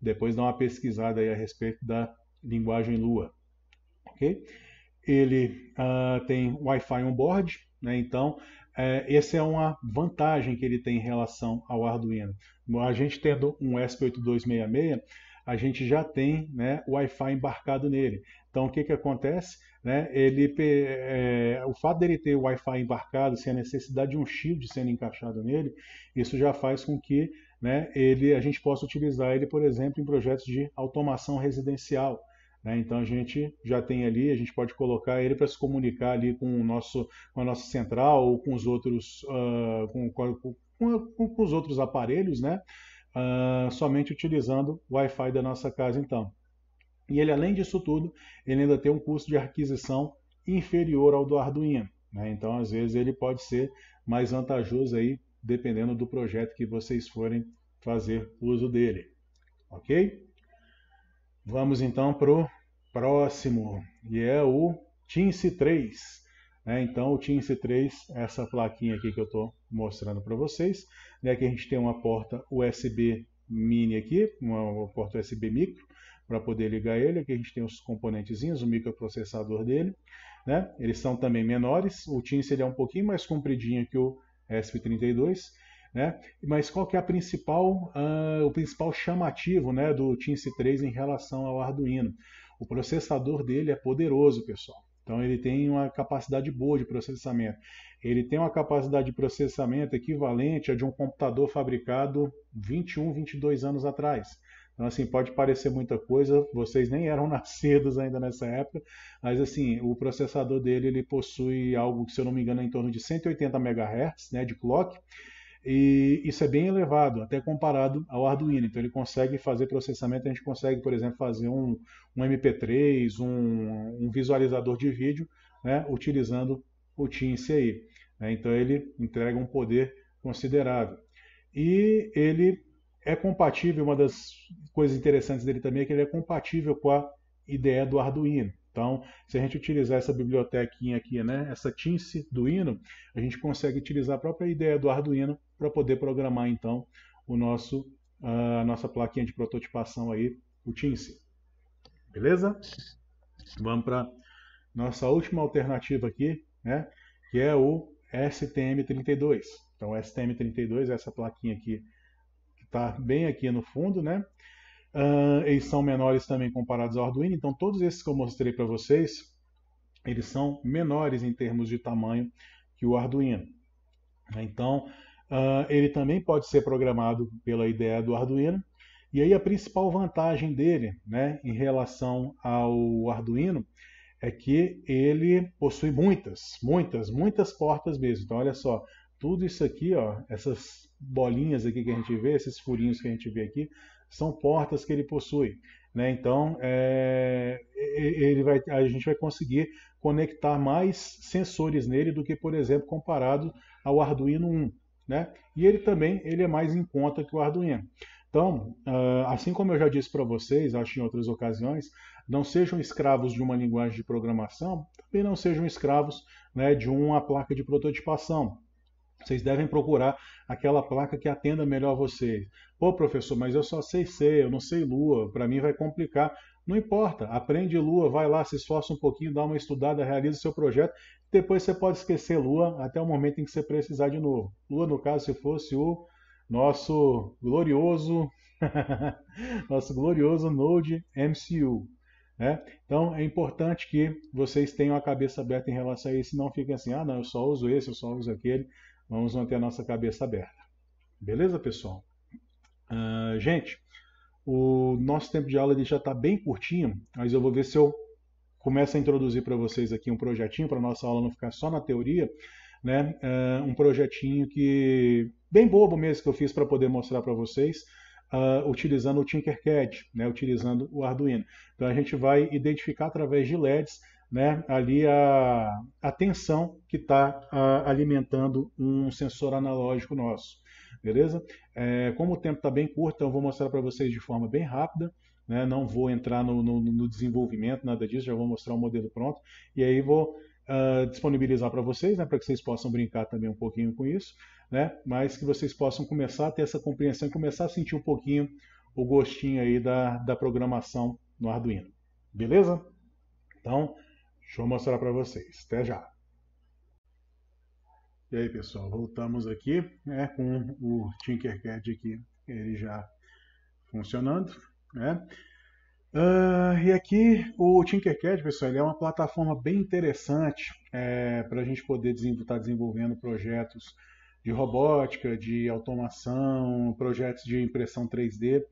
depois dá uma pesquisada aí a respeito da linguagem Lua, ok? Ele tem Wi-Fi on-board, né? Então essa é uma vantagem que ele tem em relação ao Arduino. A gente tendo um ESP8266, a gente já tem, né, o Wi-Fi embarcado nele. Então o que acontece? Né? O fato dele ter o Wi-Fi embarcado, sem a necessidade de um shield sendo encaixado nele, isso já faz com que, né, a gente possa utilizar ele, por exemplo, em projetos de automação residencial. né? Então a gente já tem ali, a gente pode colocar ele para se comunicar ali com a nossa central ou com os outros, com os outros aparelhos, né? Somente utilizando o Wi-Fi da nossa casa, então. E ele, além disso tudo, ele ainda tem um custo de aquisição inferior ao do Arduino, né? Então, às vezes, ele pode ser mais vantajoso aí, dependendo do projeto que vocês forem fazer uso dele. Ok? Vamos então para o próximo, e é o Teensy 3. Né? Então, o Teensy 3 é essa plaquinha aqui que eu estou mostrando para vocês. Né? Aqui a gente tem uma porta USB mini aqui, uma porta USB micro, para poder ligar ele. Aqui a gente tem os componentezinhos, o microprocessador dele. Né? Eles são também menores. O Teensy ele é um pouquinho mais compridinho que o ESP32. Né? Mas qual que é o principal chamativo, né, do Teensy 3 em relação ao Arduino? O processador dele é poderoso, pessoal. Então ele tem uma capacidade boa de processamento. Ele tem uma capacidade de processamento equivalente a de um computador fabricado 21, 22 anos atrás. Então, assim, pode parecer muita coisa, vocês nem eram nascidos ainda nessa época, mas, assim, o processador dele, ele possui algo que, se eu não me engano, é em torno de 180 MHz, né, de clock, e isso é bem elevado, até comparado ao Arduino. Então ele consegue fazer processamento, a gente consegue, por exemplo, fazer um MP3, um visualizador de vídeo, né, utilizando o Teensy aí. Né? Então ele entrega um poder considerável. E ele é compatível, uma das coisas interessantes dele também é que ele é compatível com a ideia do Arduino. Então, se a gente utilizar essa bibliotequinha aqui, né, essa Teensy do Hino, a gente consegue utilizar a própria ideia do Arduino para poder programar, então, a nossa plaquinha de prototipação aí, o Teensy. Beleza? Vamos para nossa última alternativa aqui, né, que é o STM32. Então, o STM32 é essa plaquinha aqui que está bem aqui no fundo, né? Eles são menores também comparados ao Arduino, então todos esses que eu mostrei para vocês, eles são menores em termos de tamanho que o Arduino. Então, ele também pode ser programado pela ideia do Arduino, e aí a principal vantagem dele, né, em relação ao Arduino, é que ele possui muitas portas mesmo. Então, olha só, tudo isso aqui, ó, essas bolinhas aqui que a gente vê, esses furinhos que a gente vê aqui, são portas que ele possui. Né? Então, a gente vai conseguir conectar mais sensores nele do que, por exemplo, comparado ao Arduino 1. Né? E ele também é mais em conta que o Arduino. Então, assim como eu já disse para vocês, acho em outras ocasiões, não sejam escravos de uma linguagem de programação, também não sejam escravos, né, de uma placa de prototipação. Vocês devem procurar aquela placa que atenda melhor vocês. Pô, professor, mas eu só sei C, eu não sei Lua, para mim vai complicar. Não importa, aprende Lua, vai lá, se esforça um pouquinho, dá uma estudada, realiza o seu projeto. Depois você pode esquecer Lua até o momento em que você precisar de novo. Lua, no caso, se fosse o nosso glorioso, nosso glorioso Node MCU. Né? Então é importante que vocês tenham a cabeça aberta em relação a isso, e não fiquem assim, ah não, eu só uso esse, eu só uso aquele. Vamos manter a nossa cabeça aberta. Beleza, pessoal? Gente, o nosso tempo de aula ele já está bem curtinho, mas eu vou ver se eu começo a introduzir para vocês aqui um projetinho, para a nossa aula não ficar só na teoria, né? Um projetinho que bem bobo mesmo que eu fiz para poder mostrar para vocês, utilizando o Tinkercad, né? Utilizando o Arduino. Então a gente vai identificar através de LEDs, né, ali a tensão que está alimentando um sensor analógico nosso. Beleza? Como o tempo está bem curto, então eu vou mostrar para vocês de forma bem rápida. Né, não vou entrar no desenvolvimento, nada disso, já vou mostrar o modelo pronto. E aí vou disponibilizar para vocês, né, para que vocês possam brincar também um pouquinho com isso. Né, mas que vocês possam começar a ter essa compreensão e começar a sentir um pouquinho o gostinho aí da programação no Arduino. Beleza? Então, deixa eu mostrar para vocês. Até já. E aí, pessoal, voltamos aqui, né, com o Tinkercad aqui, ele já funcionando. Né? E aqui o Tinkercad, pessoal, ele é uma plataforma bem interessante para a gente poder estar desenvolvendo projetos de robótica, de automação, projetos de impressão 3D.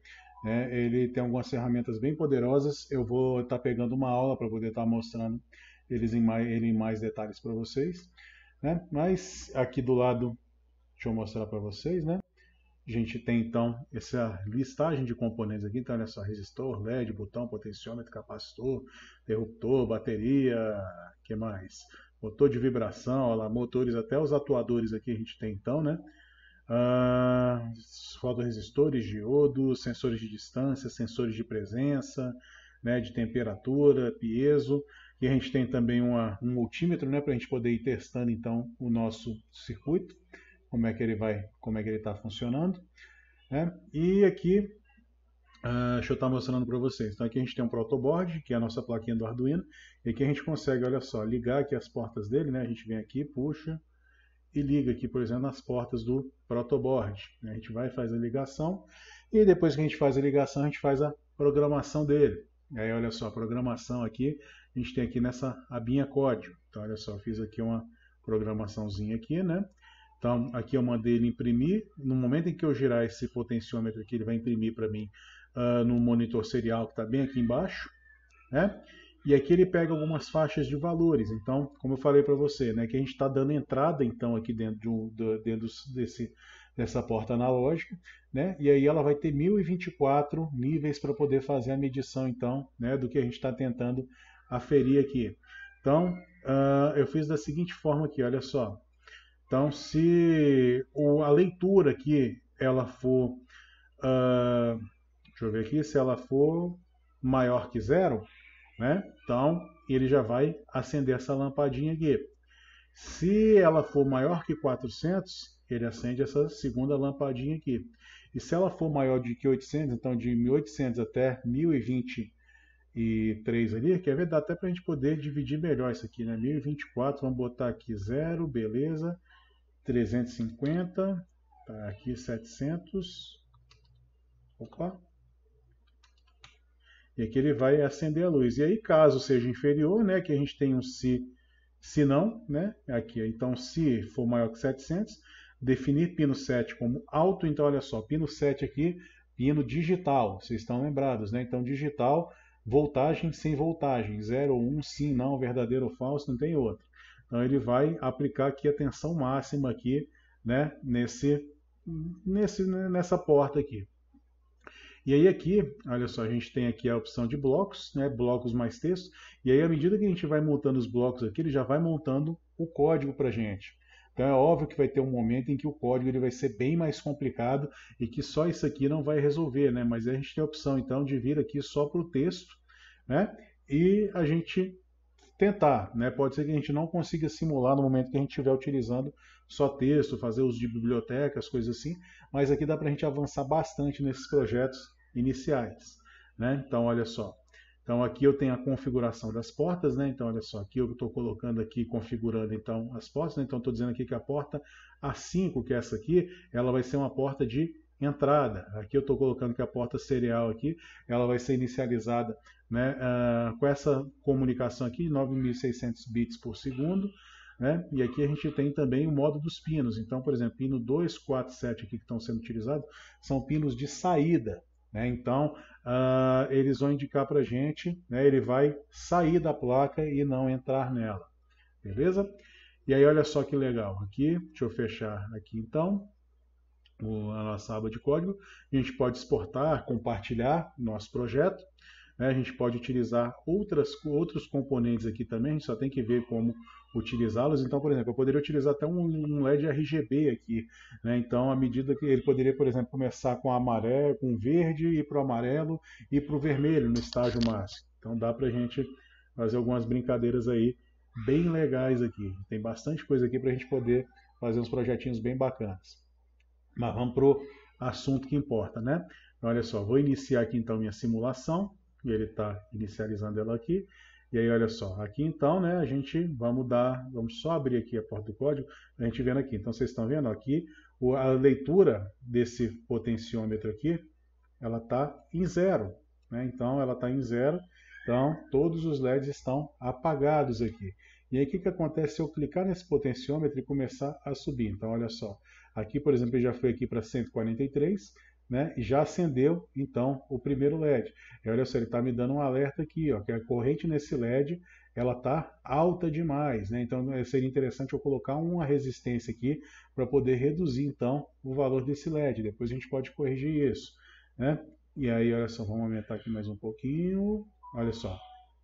né? Ele tem algumas ferramentas bem poderosas. Eu vou estar pegando uma aula para poder estar mostrando ele em mais detalhes para vocês, né? Mas aqui do lado, deixa eu mostrar para vocês, né? A gente tem então essa listagem de componentes aqui, então olha só, resistor, LED, botão, potenciômetro, capacitor, interruptor, bateria, que mais? Motor de vibração, olha lá, motores, até os atuadores aqui a gente tem então, né? Fotoresistores, diodos, sensores de distância, sensores de presença, né, de temperatura, piezo, e a gente tem também um multímetro, né, para a gente poder ir testando então o nosso circuito, como é que ele está funcionando, né? E aqui, deixa eu estar mostrando para vocês. Então aqui a gente tem um protoboard, que é a nossa plaquinha do Arduino, e aqui a gente consegue, olha só, ligar aqui as portas dele, né? A gente vem aqui, puxa e liga aqui, por exemplo, nas portas do protoboard. A gente vai fazer a ligação e depois que a gente faz a ligação, a gente faz a programação dele. Aí olha só, a programação aqui, a gente tem aqui nessa abinha código. Então olha só, eu fiz aqui uma programaçãozinha aqui, né? Então aqui eu mandei ele imprimir. No momento em que eu girar esse potenciômetro aqui, ele vai imprimir para mim no monitor serial que está bem aqui embaixo, né? E aqui ele pega algumas faixas de valores. Então, como eu falei para você, né, que a gente está dando entrada então aqui dentro dessa porta analógica, né? E aí ela vai ter 1024 níveis para poder fazer a medição então, né, do que a gente está tentando aferir aqui. Então, eu fiz da seguinte forma aqui, olha só. Então, se a leitura aqui ela for, deixa eu ver aqui, se ela for maior que 0, né? Então ele já vai acender essa lampadinha aqui. Se ela for maior que 400, ele acende essa segunda lampadinha aqui. E se ela for maior de que 800, então de 1800 até 1023 ali, quer ver? Dá até para a gente poder dividir melhor isso aqui, né? 1024, vamos botar aqui 0, beleza. 350, tá aqui 700. Opa. E aqui ele vai acender a luz. E aí, caso seja inferior, né, que a gente tem um se não, né, aqui, então se for maior que 700, definir pino 7 como alto, então olha só, pino 7 aqui, pino digital, vocês estão lembrados, né? Então digital, voltagem sem voltagem, 0 ou 1, sim, não, verdadeiro ou falso, não tem outro. Então ele vai aplicar aqui a tensão máxima aqui, né, nessa porta aqui. E aí aqui, olha só, a gente tem aqui a opção de blocos, né, blocos mais texto, e aí à medida que a gente vai montando os blocos aqui, ele já vai montando o código para a gente. Então é óbvio que vai ter um momento em que o código ele vai ser bem mais complicado e que só isso aqui não vai resolver, né? Mas a gente tem a opção então de vir aqui só para o texto, né? E a gente tentar, né? Pode ser que a gente não consiga simular no momento que a gente estiver utilizando só texto, fazer uso de bibliotecas, coisas assim, mas aqui dá para a gente avançar bastante nesses projetos iniciais, né? Então olha só, então aqui eu tenho a configuração das portas, né? Então olha só, aqui eu estou colocando aqui, configurando então as portas, né? Então estou dizendo aqui que a porta A5, que é essa aqui, ela vai ser uma porta de entrada. Aqui eu estou colocando que a porta serial aqui, ela vai ser inicializada, né, com essa comunicação aqui, 9.600 bits por segundo, né? E aqui a gente tem também o modo dos pinos. Então, por exemplo, pino 2, 4, 7 aqui que estão sendo utilizados são pinos de saída, né? Então, eles vão indicar para a gente, né, ele vai sair da placa e não entrar nela, beleza? E aí, olha só que legal. Aqui, deixa eu fechar aqui então a nossa aba de código. A gente pode exportar, compartilhar nosso projeto, né? A gente pode utilizar outros componentes aqui também, a gente só tem que ver como utilizá-los. Então, por exemplo, eu poderia utilizar até um LED RGB aqui, né? Então, à medida que ele poderia, por exemplo, começar com amarelo, com verde, ir para o amarelo e para o vermelho no estágio máximo. Então, dá para a gente fazer algumas brincadeiras aí bem legais aqui. Tem bastante coisa aqui para a gente poder fazer uns projetinhos bem bacanas. Mas vamos para o assunto que importa, né? Então, olha só, vou iniciar aqui então minha simulação, e ele está inicializando ela aqui. E aí, olha só, aqui então, né, vamos só abrir aqui a porta do código, a gente vendo aqui. Então, vocês estão vendo aqui, a leitura desse potenciômetro aqui, ela está em 0, né? Então, ela está em 0, então todos os LEDs estão apagados aqui. E aí, o que acontece se eu clicar nesse potenciômetro e começar a subir? Então, olha só, aqui, por exemplo, ele já foi aqui para 143, né, e já acendeu então o primeiro LED. E olha só, ele está me dando um alerta aqui, ó, que a corrente nesse LED ela está alta demais, né? Então seria interessante eu colocar uma resistência aqui para poder reduzir então o valor desse LED. Depois a gente pode corrigir isso, né? E aí, olha só, vamos aumentar aqui mais um pouquinho. Olha só,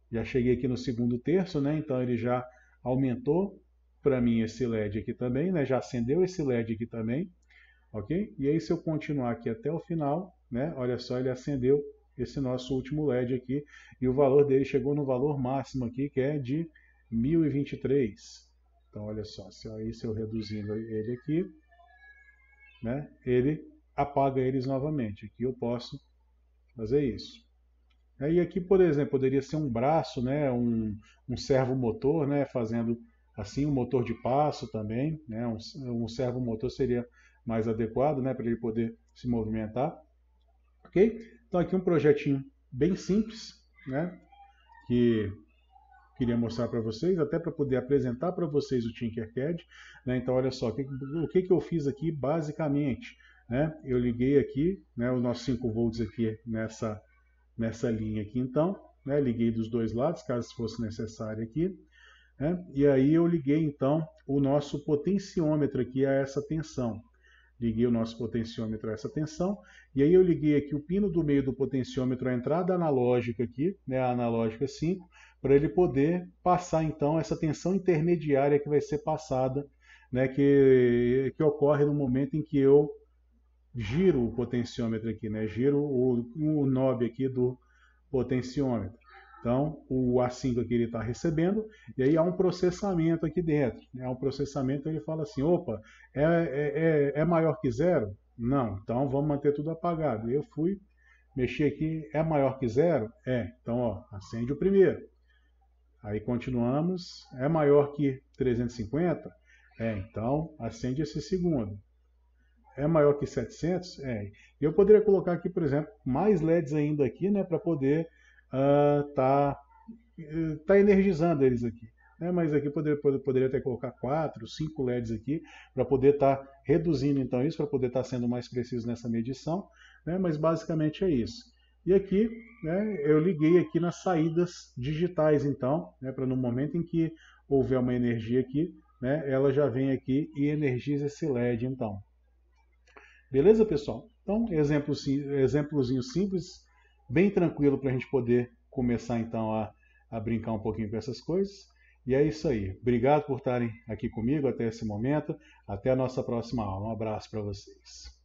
já cheguei aqui no segundo terço, né? Então ele já aumentou para mim esse LED aqui também, né? Já acendeu esse LED aqui também, ok? E aí se eu continuar aqui até o final, né? Olha só, ele acendeu esse nosso último LED aqui e o valor dele chegou no valor máximo aqui, que é de 1023. Então olha só, se eu reduzindo ele aqui, né? Ele apaga eles novamente. Aqui eu posso fazer isso. E aqui, por exemplo, poderia ser um braço, né, um servomotor, né, fazendo assim um motor de passo também, né, um servomotor seria mais adequado, né, para ele poder se movimentar, ok? Então aqui um projetinho bem simples, né, que queria mostrar para vocês, até para poder apresentar para vocês o Tinkercad, né? Então olha só, o que eu fiz aqui basicamente, né? Eu liguei aqui, né, os nossos 5 volts aqui nessa linha aqui então, né, liguei dos dois lados, caso fosse necessário aqui, né, e aí eu liguei então o nosso potenciômetro aqui a essa tensão. Liguei o nosso potenciômetro a essa tensão, e aí eu liguei aqui o pino do meio do potenciômetro, a entrada analógica aqui, né, a analógica 5, para ele poder passar então essa tensão intermediária que vai ser passada, né, que ocorre no momento em que eu giro o potenciômetro aqui, né? Giro o knob aqui do potenciômetro. Então, o A5 aqui ele está recebendo, e aí há um processamento aqui dentro. Há um processamento, ele fala assim, opa, é maior que zero? Não, então vamos manter tudo apagado. Eu fui mexer aqui, é maior que zero? É, então ó, acende o primeiro. Aí continuamos, é maior que 350? É, então acende esse segundo. É maior que 700? É. Eu poderia colocar aqui, por exemplo, mais LEDs ainda aqui, né, para poder tá energizando eles aqui. Né? Mas aqui poderia até colocar 4, 5 LEDs aqui, para poder estar reduzindo então isso, para poder estar sendo mais preciso nessa medição. Né? Mas basicamente é isso. E aqui, né, eu liguei aqui nas saídas digitais, então, né, para no momento em que houver uma energia aqui, né, ela já vem aqui e energiza esse LED, então. Beleza, pessoal? Então, exemplozinho simples, bem tranquilo para a gente poder começar então a brincar um pouquinho com essas coisas. E é isso aí. Obrigado por estarem aqui comigo até esse momento. Até a nossa próxima aula. Um abraço para vocês.